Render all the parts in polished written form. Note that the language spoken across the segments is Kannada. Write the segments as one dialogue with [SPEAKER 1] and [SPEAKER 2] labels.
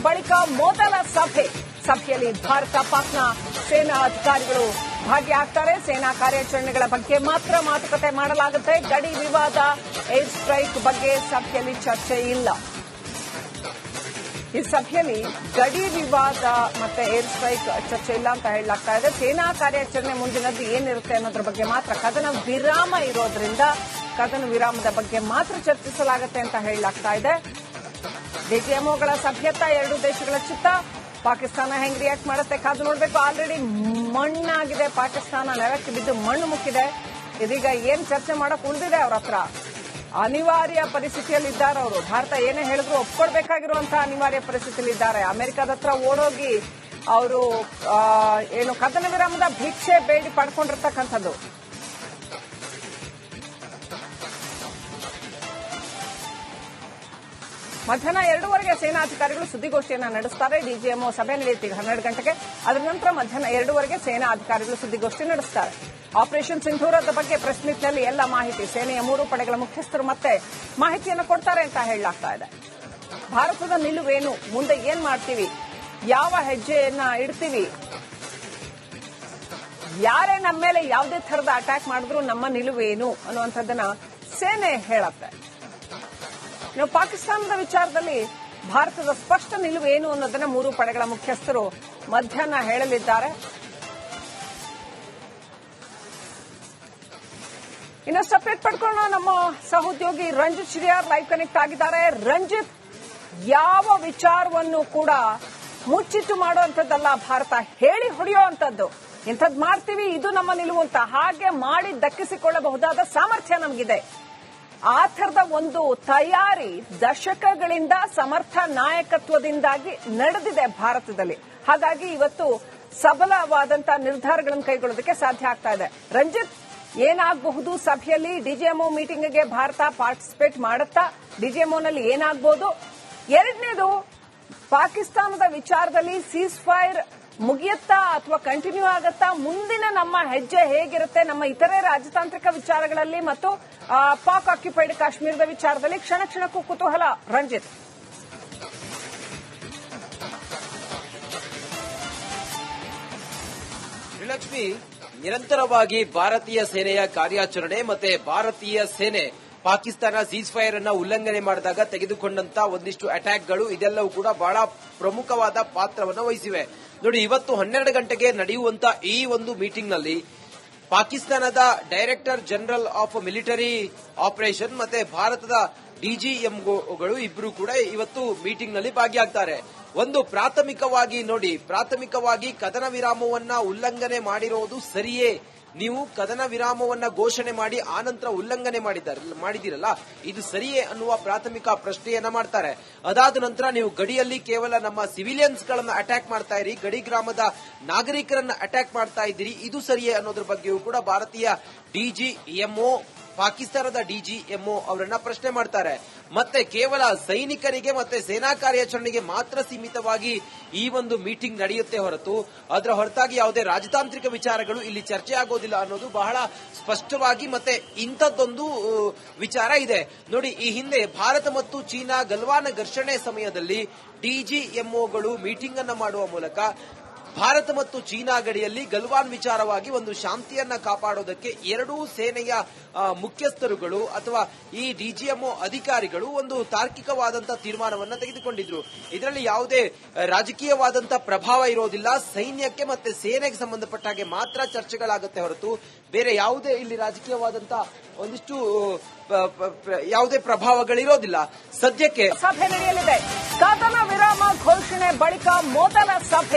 [SPEAKER 1] ಬಳಿಕ ಮೊದಲ ಸಭೆಯಲ್ಲಿ ಭಾರತ ಪಾಕ್ನ ಸೇನಾ ಅಧಿಕಾರಿಗಳು ಭಾಗಿಯಾಗ್ತಾರೆ. ಸೇನಾ ಕಾರ್ಯಾಚರಣೆಗಳ ಬಗ್ಗೆ ಮಾತ್ರ ಮಾತುಕತೆ ಮಾಡಲಾಗುತ್ತೆ. ಗಡಿ ವಿವಾದ, ಏರ್ ಸ್ಟ್ರೈಕ್ ಬಗ್ಗೆ ಸಭೆಯಲ್ಲಿ ಚರ್ಚೆ ಇಲ್ಲ. ಈ ಸಭೆಯಲ್ಲಿ ಗಡಿ ವಿವಾದ ಮತ್ತೆ ಏರ್ ಸ್ಟ್ರೈಕ್ ಚರ್ಚೆ ಇಲ್ಲ ಅಂತ ಹೇಳಲಾಗ್ತಾ ಇದೆ. ಸೇನಾ ಕಾರ್ಯಾಚರಣೆ ಮುಂದಿನದ್ದು ಏನಿರುತ್ತೆ ಅನ್ನೋದ್ರ ಬಗ್ಗೆ ಮಾತ್ರ, ಕದನ ವಿರಾಮ ಇರೋದ್ರಿಂದ ಕದನ ವಿರಾಮದ ಬಗ್ಗೆ ಮಾತ್ರ ಚರ್ಚಿಸಲಾಗುತ್ತೆ ಅಂತ ಹೇಳಲಾಗ್ತಾ ಇದೆ. ಡಿಜಿಎಂಒಗಳ ಸಭ್ಯತ ಎರಡೂ ದೇಶಗಳ ಚಿತ್ತ. ಪಾಕಿಸ್ತಾನ ಹೆಂಗ್ ರಿಯಾಕ್ಟ್ ಮಾಡುತ್ತೆ ಕಾದು ನೋಡಬೇಕು. ಆಲ್ರೆಡಿ ಮಣ್ಣಾಗಿದೆ ಪಾಕಿಸ್ತಾನ, ನೆಲಕ್ಕೆ ಬಿದ್ದು ಮಣ್ಣು ಮುಕ್ಕಿದೆ. ಇದೀಗ ಏನ್ ಚರ್ಚೆ ಮಾಡಕ್ ಉಳಿದಿದೆ ಅವ್ರ ಹತ್ರ? ಅನಿವಾರ್ಯ ಪರಿಸ್ಥಿತಿಯಲ್ಲಿದ್ದಾರೆ ಅವರು. ಭಾರತ ಏನೇ ಹೇಳಿದ್ರು ಒಪ್ಕೊಳ್ಬೇಕಾಗಿರುವಂತಹ ಅನಿವಾರ್ಯ ಪರಿಸ್ಥಿತಿಯಲ್ಲಿದ್ದಾರೆ. ಅಮೆರಿಕದ ಹತ್ರ ಓಡೋಗಿ ಅವರು ಏನು ಕದನ ವಿರಾಮದ ಭಿಕ್ಷೆ ಬೇಡಿ ಪಡ್ಕೊಂಡಿರ್ತಕ್ಕಂಥದ್ದು. ಮಧ್ಯಾಹ್ನ 2:15 ಸೇನಾಧಿಕಾರಿಗಳು ಸುದ್ದಿಗೋಷ್ಠಿಯನ್ನು ನಡೆಸುತ್ತಾರೆ. ಡಿಜಿಎಂಒ ಸಭೆ ನಡೆಯುತ್ತೆ 12 ಗಂಟೆಗೆ. ಅದರ ನಂತರ ಮಧ್ಯಾಹ್ನ 2:15 ಸೇನಾ ಅಧಿಕಾರಿಗಳು ಸುದ್ದಿಗೋಷ್ಠಿ ನಡೆಸುತ್ತಾರೆ. ಆಪರೇಷನ್ ಸಿಂಧೂರದ ಬಗ್ಗೆ ಪ್ರೆಸ್ ಮೀಟ್ನಲ್ಲಿ ಎಲ್ಲ ಮಾಹಿತಿ ಸೇನೆಯ 3 ಪಡೆಗಳ ಮುಖ್ಯಸ್ಥರು ಮತ್ತೆ ಮಾಹಿತಿಯನ್ನು ಕೊಡ್ತಾರೆ ಅಂತ ಹೇಳಲಾಗ್ತಾ ಇದೆ. ಭಾರತದ ನಿಲುವೇನು, ಮುಂದೆ ಏನ್ ಮಾಡ್ತೀವಿ, ಯಾವ ಹೆಜ್ಜೆಯನ್ನ ಇಡ್ತೀವಿ, ಯಾರೇ ನಮ್ಮ ಮೇಲೆ ಯಾವುದೇ ತರದ ಅಟ್ಯಾಕ್ ಮಾಡಿದ್ರು ನಮ್ಮ ನಿಲುವೇನು ಅನ್ನುವಂಥದ್ದನ್ನ ಸೇನೆ ಹೇಳುತ್ತೆ. ಇನ್ನು ಪಾಕಿಸ್ತಾನದ ವಿಚಾರದಲ್ಲಿ ಭಾರತದ ಸ್ಪಷ್ಟ ನಿಲುವು ಏನು ಅನ್ನೋದನ್ನ 3 ಪಡೆಗಳ ಮುಖ್ಯಸ್ಥರು ಮಧ್ಯಾಹ್ನ ಹೇಳಲಿದ್ದಾರೆ. ಇನ್ನಷ್ಟು ಅಪ್ಡೇಟ್ ಪಡ್ಕೊಂಡು ನಮ್ಮ ಸಹೋದ್ಯೋಗಿ ರಂಜಿತ್ ಶಿರಿಯಾರ್ ಲೈವ್ ಕನೆಕ್ಟ್ ಆಗಿದ್ದಾರೆ. ರಂಜಿತ್, ಯಾವ ವಿಚಾರವನ್ನು ಕೂಡ ಮುಚ್ಚಿಟ್ಟು ಮಾಡುವಂತದ್ದಲ್ಲ ಭಾರತ, ಹೇಳಿ ಹೊಡೆಯುವಂತದ್ದು. ಇಂಥದ್ದು ಮಾಡ್ತೀವಿ, ಇದು ನಮ್ಮ ನಿಲುವು ಅಂತ ಹಾಗೆ ಮಾಡಿ ದಕ್ಕಿಸಿಕೊಳ್ಳಬಹುದಾದ ಸಾಮರ್ಥ್ಯ ನಮಗಿದೆ. ಆ ಥರದ ಒಂದು ತಯಾರಿ ದಶಕಗಳಿಂದ ಸಮರ್ಥ ನಾಯಕತ್ವದಿಂದಾಗಿ ನಡೆದಿದೆ ಭಾರತದಲ್ಲಿ. ಹಾಗಾಗಿ ಇವತ್ತು ಸಬಲವಾದಂತಹ ನಿರ್ಧಾರಗಳನ್ನು ಕೈಗೊಳ್ಳೋದಕ್ಕೆ ಸಾಧ್ಯ ಆಗ್ತಾ ಇದೆ. ರಂಜಿತ್, ಏನಾಗಬಹುದು ಸಭೆಯಲ್ಲಿ? ಡಿಜಿಎಂಒ ಮೀಟಿಂಗ್ಗೆ ಭಾರತ ಪಾರ್ಟಿಸಿಪೇಟ್ ಮಾಡುತ್ತಾ? ಡಿಜಿಎಂಒನಲ್ಲಿ ಏನಾಗಬಹುದು? ಎರಡನೇದು, ಪಾಕಿಸ್ತಾನದ ವಿಚಾರದಲ್ಲಿ ಸೀಸ್ ಫೈರ್ ಮುಗಿಯುತ್ತಾ ಅಥವಾ ಕಂಟಿನ್ಯೂ ಆಗುತ್ತಾ? ಮುಂದಿನ ನಮ್ಮ ಹೆಜ್ಜೆ ಹೇಗಿರುತ್ತೆ? ನಮ್ಮ ಇತರೆ ರಾಜತಾಂತ್ರಿಕ ವಿಚಾರಗಳಲ್ಲಿ ಮತ್ತು ಪಾಕ್ ಆಕ್ಯುಪೈಡ್ ಕಾಶ್ಮೀರದ ವಿಚಾರದಲ್ಲಿ ಕ್ಷಣ ಕ್ಷಣಕ್ಕೂ ಕುತೂಹಲ. ರಂಜಿತ್,
[SPEAKER 2] ಶ್ರೀಲಕ್ಷ್ಮಿ, ನಿರಂತರವಾಗಿ ಭಾರತೀಯ ಸೇನೆಯ ಕಾರ್ಯಾಚರಣೆ ಮತ್ತೆ ಭಾರತೀಯ ಸೇನೆ ಪಾಕಿಸ್ತಾನ ಸೀಸ್ ಫೈರ್ ಅನ್ನ ಉಲ್ಲಂಘನೆ ಮಾಡಿದಾಗ ತೆಗೆದುಕೊಂಡಂತ ಒಂದಿಷ್ಟು ಅಟ್ಯಾಕ್ಗಳು ಇದೆಲ್ಲವೂ ಕೂಡ ಬಹಳ ಪ್ರಮುಖವಾದ ಪಾತ್ರವನ್ನು ವಹಿಸಿವೆ. ನೋಡಿ, ಇವತ್ತು 12 ಗಂಟೆಗೆ ನಡೆಯುವಂತ ಈ ಒಂದು ಮೀಟಿಂಗ್ ನಲ್ಲಿ ಪಾಕಿಸ್ತಾನದ director general of military operation ಮತ್ತೆ ಭಾರತದ ಡಿಜಿಎಂಒಗಳು ಇಬ್ಬರು ಕೂಡ ಇವತ್ತು ಮೀಟಿಂಗ್ ನಲ್ಲಿ ಭಾಗಿಯಾಗ್ತಾರೆ. ಒಂದು ಪ್ರಾಥಮಿಕವಾಗಿ ಕದನ ವಿರಾಮವನ್ನ ಉಲ್ಲಂಘನೆ ಮಾಡಿರೋದು ಸರಿಯೇ? ನೀವು ಕದನ ವಿರಾಮವನ್ನ ಘೋಷಣೆ ಮಾಡಿ ಆನಂತರ ಉಲ್ಲಂಘನೆ ಮಾಡಿದಿರಲ್ಲ, ಇದು ಸರಿಯೇ ಅನ್ನುವ ಪ್ರಾಥಮಿಕ ಪ್ರಶ್ನೆಯನ್ನ ಮಾಡ್ತಾರೆ. ಅದಾದ ನಂತರ ನೀವು ಗಡಿಯಲ್ಲಿ ಕೇವಲ ನಮ್ಮ ಸಿವಿಲಿಯನ್ಸ್ ಗಳನ್ನ ಅಟ್ಯಾಕ್ ಮಾಡ್ತಾ ಇರಿ, ಗಡಿ ಗ್ರಾಮದ ನಾಗರಿಕರನ್ನ ಅಟ್ಯಾಕ್ ಮಾಡ್ತಾ ಇದ್ದೀರಿ, ಇದು ಸರಿಯೇ ಅನ್ನೋದ್ರ ಬಗ್ಗೆಯೂ ಕೂಡ ಭಾರತೀಯ ಡಿಜಿಎಂಒ ಪಾಕಿಸ್ತಾನದ ಡಿಜಿಎಂಒ ಅವರನ್ನ ಪ್ರಶ್ನೆ ಮಾಡ್ತಾರೆ. ಮತ್ತೆ ಕೇವಲ ಸೈನಿಕರಿಗೆ ಮತ್ತೆ ಸೇನಾ ಕಾರ್ಯಾಚರಣೆಗೆ ಮಾತ್ರ ಸೀಮಿತವಾಗಿ ಈ ಒಂದು ಮೀಟಿಂಗ್ ನಡೆಯುತ್ತೆ ಹೊರತು ಅದರ ಹೊರತಾಗಿ ಯಾವುದೇ ರಾಜತಾಂತ್ರಿಕ ವಿಚಾರಗಳು ಇಲ್ಲಿ ಚರ್ಚೆ ಆಗೋದಿಲ್ಲ ಅನ್ನೋದು ಬಹಳ ಸ್ಪಷ್ಟವಾಗಿ ಮತ್ತೆ ಇಂಥದ್ದೊಂದು ವಿಚಾರ ಇದೆ. ನೋಡಿ, ಈ ಹಿಂದೆ ಭಾರತ ಮತ್ತು ಚೀನಾ ಗಲ್ವಾನ್ ಘರ್ಷಣೆ ಸಮಯದಲ್ಲಿ ಡಿಜಿಎಂಒಗಳು ಮೀಟಿಂಗ್ ಅನ್ನು ಮಾಡುವ ಮೂಲಕ ಭಾರತ ಮತ್ತು ಚೀನಾ ಗಡಿಯಲ್ಲಿ ಗಲ್ವಾನ್ ವಿಚಾರವಾಗಿ ಒಂದು ಶಾಂತಿಯನ್ನ ಕಾಪಾಡೋದಕ್ಕೆ ಎರಡೂ ಸೇನೆಯ ಮುಖ್ಯಸ್ಥರುಗಳು ಅಥವಾ ಈ ಡಿಜಿಎಂಒ ಅಧಿಕಾರಿಗಳು ಒಂದು ತಾರ್ಕಿಕವಾದಂತಹ ತೀರ್ಮಾನವನ್ನ ತೆಗೆದುಕೊಂಡಿದ್ರು. ಇದರಲ್ಲಿ ಯಾವುದೇ ರಾಜಕೀಯವಾದಂತಹ ಪ್ರಭಾವ ಇರೋದಿಲ್ಲ, ಸೈನ್ಯಕ್ಕೆ ಮತ್ತೆ ಸೇನೆಗೆ ಸಂಬಂಧಪಟ್ಟ ಹಾಗೆ ಮಾತ್ರ ಚರ್ಚೆಗಳಾಗುತ್ತೆ ಹೊರತು ಬೇರೆ ಯಾವುದೇ ಇಲ್ಲಿ ರಾಜಕೀಯವಾದಂತಹ ಒಂದಿಷ್ಟು ಯಾವುದೇ ಪ್ರಭಾವಗಳಿರೋದಿಲ್ಲ. ಸದ್ಯಕ್ಕೆ
[SPEAKER 1] ಸಭೆ ನಡೆಯಲಿದೆ. ಕದನ ವಿರಾಮ ಘೋಷಣೆ ಬಳಿಕ ಮೊದಲ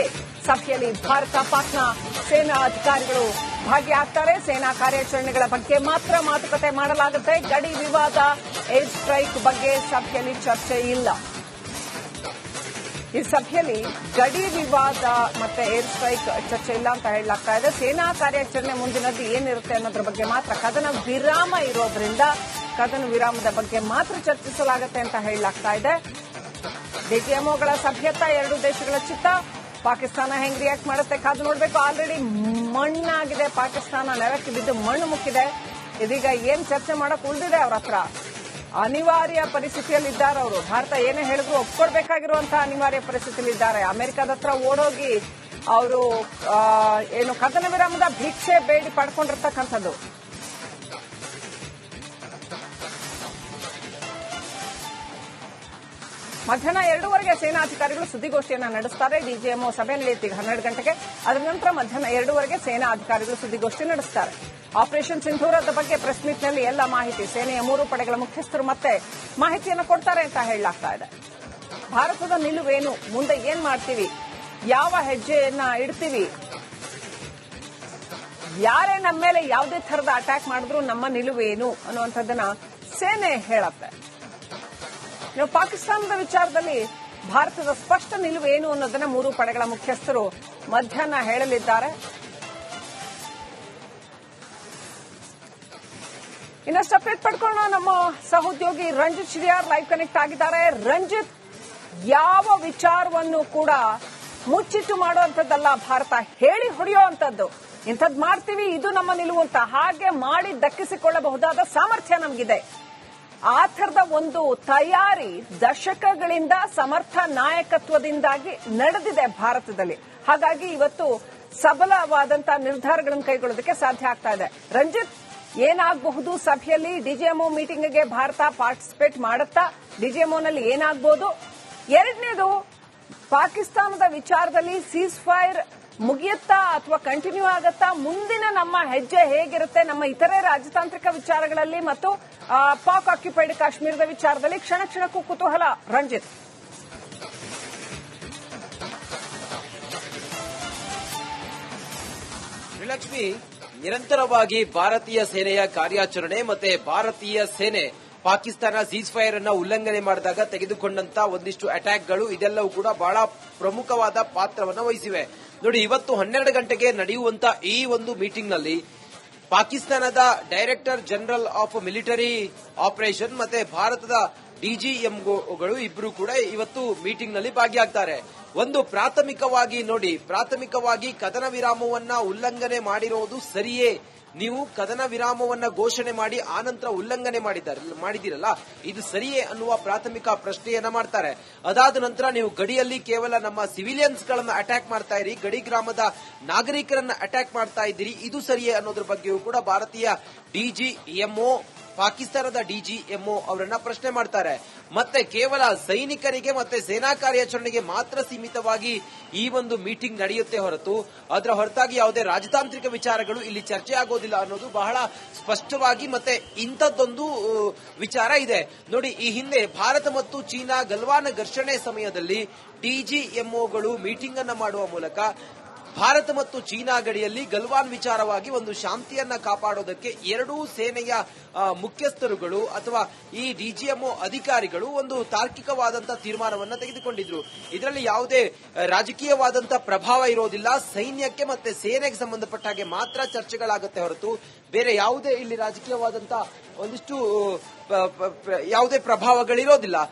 [SPEAKER 1] ಸಭೆಯಲ್ಲಿ ಭಾರತ ಪಾಕ್ನ ಸೇನಾ ಅಧಿಕಾರಿಗಳು ಭಾಗಿಯಾಗ್ತಾರೆ. ಸೇನಾ ಕಾರ್ಯಾಚರಣೆಗಳ ಬಗ್ಗೆ ಮಾತ್ರ ಮಾತುಕತೆ ಮಾಡಲಾಗುತ್ತೆ. ಗಡಿ ವಿವಾದ, ಏರ್ ಸ್ಟ್ರೈಕ್ ಬಗ್ಗೆ ಸಭೆಯಲ್ಲಿ ಚರ್ಚೆ ಇಲ್ಲ. ಈ ಸಭೆಯಲ್ಲಿ ಗಡಿ ವಿವಾದ ಮತ್ತೆ ಏರ್ ಸ್ಟ್ರೈಕ್ ಚರ್ಚೆ ಇಲ್ಲ ಅಂತ ಹೇಳಲಾಗ್ತಾ ಇದೆ. ಸೇನಾ ಕಾರ್ಯಾಚರಣೆ ಮುಂದಿನದ್ದು ಏನಿರುತ್ತೆ ಅನ್ನೋದ್ರ ಬಗ್ಗೆ ಮಾತ್ರ, ಕದನ ವಿರಾಮ ಇರೋದ್ರಿಂದ ಕದನ ವಿರಾಮದ ಬಗ್ಗೆ ಮಾತ್ರ ಚರ್ಚಿಸಲಾಗುತ್ತೆ ಅಂತ ಹೇಳಲಾಗ್ತಾ ಇದೆ. ಡಿಜಿಎಂಒಗಳ ಸಭ್ಯತ ಎರಡೂ ದೇಶಗಳ ಚಿತ್ತ. ಪಾಕಿಸ್ತಾನ ಹೆಂಗ್ ರಿಯಾಕ್ಟ್ ಮಾಡುತ್ತೆ ಕಾದು ನೋಡಬೇಕು. ಆಲ್ರೆಡಿ ಮಣ್ಣಾಗಿದೆ ಪಾಕಿಸ್ತಾನ, ನೆಲಕ್ಕೆ ಬಿದ್ದು ಮಣ್ಣು ಮುಕ್ಕಿದೆ. ಇದೀಗ ಏನ್ ಚರ್ಚೆ ಮಾಡಕ್ ಉಳಿದಿದೆ ಅವ್ರ ಹತ್ರ? ಅನಿವಾರ್ಯ ಪರಿಸ್ಥಿತಿಯಲ್ಲಿದ್ದಾರೆ ಅವರು. ಭಾರತ ಏನೇ ಹೇಳಿದ್ರು ಒಪ್ಕೊಳ್ಬೇಕಾಗಿರುವಂತಹ ಅನಿವಾರ್ಯ ಪರಿಸ್ಥಿತಿಯಲ್ಲಿದ್ದಾರೆ. ಅಮೆರಿಕದ ಹತ್ರ ಓಡೋಗಿ ಅವರು ಏನು ಕದನ ವಿರಾಮದ ಭಿಕ್ಷೆ ಬೇಡಿ ಪಡ್ಕೊಂಡಿರ್ತಕ್ಕಂಥದ್ದು. ಮಧ್ಯಾಹ್ನ 2:15 ಸೇನಾಧಿಕಾರಿಗಳು ಸುದ್ದಿಗೋಷ್ಠಿಯನ್ನು ನಡೆಸುತ್ತಾರೆ. ಡಿಜಿಎಂಒ ಸಭೆ ನಡೆಯುತ್ತೆ 12 ಗಂಟೆಗೆ. ಅದರ ನಂತರ ಮಧ್ಯಾಹ್ನ 2:15 ಸೇನಾ ಅಧಿಕಾರಿಗಳು ಸುದ್ದಿಗೋಷ್ಠಿ ನಡೆಸುತ್ತಾರೆ. ಆಪರೇಷನ್ ಸಿಂಧೂರದ ಬಗ್ಗೆ ಪ್ರೆಸ್ ಮೀಟ್ನಲ್ಲಿ ಎಲ್ಲ ಮಾಹಿತಿ ಸೇನೆಯ 3 ಪಡೆಗಳ ಮುಖ್ಯಸ್ಥರು ಮತ್ತೆ ಮಾಹಿತಿಯನ್ನು ಕೊಡ್ತಾರೆ ಅಂತ ಹೇಳಲಾಗ್ತಾ ಇದೆ. ಭಾರತದ ನಿಲುವೇನು, ಮುಂದೆ ಏನ್ ಮಾಡ್ತೀವಿ, ಯಾವ ಹೆಜ್ಜೆಯನ್ನ ಇಡ್ತೀವಿ, ಯಾರೇ ನಮ್ಮ ಮೇಲೆ ಯಾವುದೇ ತರದ ಅಟ್ಯಾಕ್ ಮಾಡಿದ್ರು ನಮ್ಮ ನಿಲುವೇನು ಅನ್ನುವಂಥದ್ದನ್ನ ಸೇನೆ ಹೇಳುತ್ತೆ. ಪಾಕಿಸ್ತಾನದ ವಿಚಾರದಲ್ಲಿ ಭಾರತದ ಸ್ಪಷ್ಟ ನಿಲುವು ಏನು ಅನ್ನೋದನ್ನ 3 ಪಡೆಗಳ ಮುಖ್ಯಸ್ಥರು ಮಧ್ಯಾಹ್ನ ಹೇಳಲಿದ್ದಾರೆ. ಇನ್ನಷ್ಟು ಅಪ್ಡೇಟ್ ಪಡ್ಕೊಳ್ಳೋಣ. ನಮ್ಮ ಸಹೋದ್ಯೋಗಿ ರಂಜಿತ್ ಶಿರಿಯಾರ್ ಲೈವ್ ಕನೆಕ್ಟ್ ಆಗಿದ್ದಾರೆ. ರಂಜಿತ್, ಯಾವ ವಿಚಾರವನ್ನು ಕೂಡ ಮುಚ್ಚಿಟ್ಟು ಮಾಡುವಂತದ್ದಲ್ಲ ಭಾರತ, ಹೇಳಿ ಹೊಡೆಯುವಂತದ್ದು. ಇಂಥದ್ದು ಮಾಡ್ತೀವಿ, ಇದು ನಮ್ಮ ನಿಲುವು ಅಂತ ಹಾಗೆ ಮಾಡಿ ದಕ್ಕಿಸಿಕೊಳ್ಳಬಹುದಾದ ಸಾಮರ್ಥ್ಯ ನಮಗಿದೆ. ಆ ಥರದ ಒಂದು ತಯಾರಿ ದಶಕಗಳಿಂದ ಸಮರ್ಥ ನಾಯಕತ್ವದಿಂದಾಗಿ ನಡೆದಿದೆ ಭಾರತದಲ್ಲಿ. ಹಾಗಾಗಿ ಇವತ್ತು ಸಬಲವಾದಂತಹ ನಿರ್ಧಾರಗಳನ್ನು ಕೈಗೊಳ್ಳೋದಕ್ಕೆ ಸಾಧ್ಯ ಆಗ್ತಾ ಇದೆ. ರಂಜಿತ್, ಏನಾಗಬಹುದು ಸಭೆಯಲ್ಲಿ? ಡಿಜಿಎಂಒ ಮೀಟಿಂಗ್ಗೆ ಭಾರತ ಪಾರ್ಟಿಸಿಪೇಟ್ ಮಾಡುತ್ತಾ? ಡಿಜಿಎಂಒನಲ್ಲಿ ಏನಾಗಬಹುದು? ಎರಡನೇದು, ಪಾಕಿಸ್ತಾನದ ವಿಚಾರದಲ್ಲಿ ಸೀಸ್ ಫೈರ್ ಮುಗಿಯುತ್ತಾ ಅಥವಾ ಕಂಟಿನ್ಯೂ ಆಗುತ್ತಾ? ಮುಂದಿನ ನಮ್ಮ ಹೆಜ್ಜೆ ಹೇಗಿರುತ್ತೆ? ನಮ್ಮ ಇತರೆ ರಾಜತಾಂತ್ರಿಕ ವಿಚಾರಗಳಲ್ಲಿ ಮತ್ತು ಪಾಕ್ ಆಕ್ಯುಪೈಡ್ ಕಾಶ್ಮೀರದ ವಿಚಾರದಲ್ಲಿ ಕ್ಷಣ ಕ್ಷಣಕ್ಕೂ ಕುತೂಹಲ. ರಂಜಿತ್,
[SPEAKER 2] ಶ್ರೀಲಕ್ಷ್ಮಿ, ನಿರಂತರವಾಗಿ ಭಾರತೀಯ ಸೇನೆಯ ಕಾರ್ಯಾಚರಣೆ ಮತ್ತೆ ಭಾರತೀಯ ಸೇನೆ ಪಾಕಿಸ್ತಾನ ಸೀಸ್ ಫೈರ್ ಅನ್ನ ಉಲ್ಲಂಘನೆ ಮಾಡಿದಾಗ ತೆಗೆದುಕೊಂಡಂತ ಒಂದಿಷ್ಟು ಅಟ್ಯಾಕ್ಗಳು ಇದೆಲ್ಲವೂ ಕೂಡ ಬಹಳ ಪ್ರಮುಖವಾದ ಪಾತ್ರವನ್ನು ವಹಿಸಿವೆ. ನೋಡಿ, ಇವತ್ತು 12 ಗಂಟೆಗೆ ನಡೆಯುವಂತ ಈ ಒಂದು ಮೀಟಿಂಗ್ ನಲ್ಲಿ ಪಾಕಿಸ್ತಾನದ director general of military operation ಮತ್ತೆ ಭಾರತದ ಡಿಜಿಎಂಒಗಳು ಇಬ್ರು ಕೂಡ ಇವತ್ತು ಮೀಟಿಂಗ್ ನಲ್ಲಿ ಭಾಗಿಯಾಗ್ತಾರೆ. ಒಂದು ಪ್ರಾಥಮಿಕವಾಗಿ ಕದನ ವಿರಾಮವನ್ನ ಉಲ್ಲಂಘನೆ ಮಾಡಿರೋದು ಸರಿಯೇ, ನೀವು ಕದನ ವಿರಾಮವನ್ನ ಘೋಷಣೆ ಮಾಡಿ ಆನಂತರ ಉಲ್ಲಂಘನೆ ಮಾಡಿದಿರಲ್ಲ, ಇದು ಸರಿಯೇ ಅನ್ನುವ ಪ್ರಾಥಮಿಕ ಪ್ರಶ್ನೆಯನ್ನ ಮಾಡ್ತಾರೆ. ಅದಾದ ನಂತರ ನೀವು ಗಡಿಯಲ್ಲಿ ಕೇವಲ ನಮ್ಮ ಸಿವಿಲಿಯನ್ಸ್ ಗಳನ್ನ ಅಟ್ಯಾಕ್ ಮಾಡ್ತಾ ಇರಿ, ಗಡಿ ಗ್ರಾಮದ ನಾಗರಿಕರನ್ನ ಅಟ್ಯಾಕ್ ಮಾಡ್ತಾ ಇದ್ದೀರಿ, ಇದು ಸರಿಯೇ ಅನ್ನೋದ್ರ ಬಗ್ಗೆಯೂ ಕೂಡ ಭಾರತೀಯ ಡಿಜಿಎಂಒ ಪಾಕಿಸ್ತಾನದ ಡಿಜಿಎಂಒ ಅವರನ್ನ ಪ್ರಶ್ನೆ ಮಾಡ್ತಾರೆ. ಮತ್ತೆ ಕೇವಲ ಸೈನಿಕರಿಗೆ ಮತ್ತೆ ಸೇನಾ ಕಾರ್ಯಾಚರಣೆಗೆ ಮಾತ್ರ ಸೀಮಿತವಾಗಿ ಈ ಒಂದು ಮೀಟಿಂಗ್ ನಡೆಯುತ್ತೆ ಹೊರತು ಅದರ ಹೊರತಾಗಿ ಯಾವುದೇ ರಾಜತಾಂತ್ರಿಕ ವಿಚಾರಗಳು ಇಲ್ಲಿ ಚರ್ಚೆ ಆಗೋದಿಲ್ಲ ಅನ್ನೋದು ಬಹಳ ಸ್ಪಷ್ಟವಾಗಿ ಮತ್ತೆ ಇಂಥದ್ದೊಂದು ವಿಚಾರ ಇದೆ. ನೋಡಿ, ಈ ಹಿಂದೆ ಭಾರತ ಮತ್ತು ಚೀನಾ ಗಲ್ವಾನ್ ಘರ್ಷಣೆ ಸಮಯದಲ್ಲಿ ಡಿಜಿಎಂಒಗಳು ಮೀಟಿಂಗ್ ಅನ್ನ ಮಾಡುವ ಮೂಲಕ ಭಾರತ ಮತ್ತು ಚೀನಾ ಗಡಿಯಲ್ಲಿ ಗಲ್ವಾನ್ ವಿಚಾರವಾಗಿ ಒಂದು ಶಾಂತಿಯನ್ನ ಕಾಪಾಡೋದಕ್ಕೆ ಎರಡೂ ಸೇನೆಯ ಮುಖ್ಯಸ್ಥರುಗಳು ಅಥವಾ ಈ ಡಿಜಿಎಂಒ ಅಧಿಕಾರಿಗಳು ಒಂದು ತಾರ್ಕಿಕವಾದಂತಹ ತೀರ್ಮಾನವನ್ನ ತೆಗೆದುಕೊಂಡಿದ್ರು. ಇದರಲ್ಲಿ ಯಾವುದೇ ರಾಜಕೀಯವಾದಂತಹ ಪ್ರಭಾವ ಇರೋದಿಲ್ಲ, ಸೈನ್ಯಕ್ಕೆ ಮತ್ತೆ ಸೇನೆಗೆ ಸಂಬಂಧಪಟ್ಟ ಹಾಗೆ ಮಾತ್ರ ಚರ್ಚೆಗಳಾಗುತ್ತೆ ಹೊರತು ಬೇರೆ ಯಾವುದೇ ಇಲ್ಲಿ ರಾಜಕೀಯವಾದಂತಹ ಒಂದಿಷ್ಟು ಯಾವುದೇ ಪ್ರಭಾವಗಳಿರೋದಿಲ್ಲ.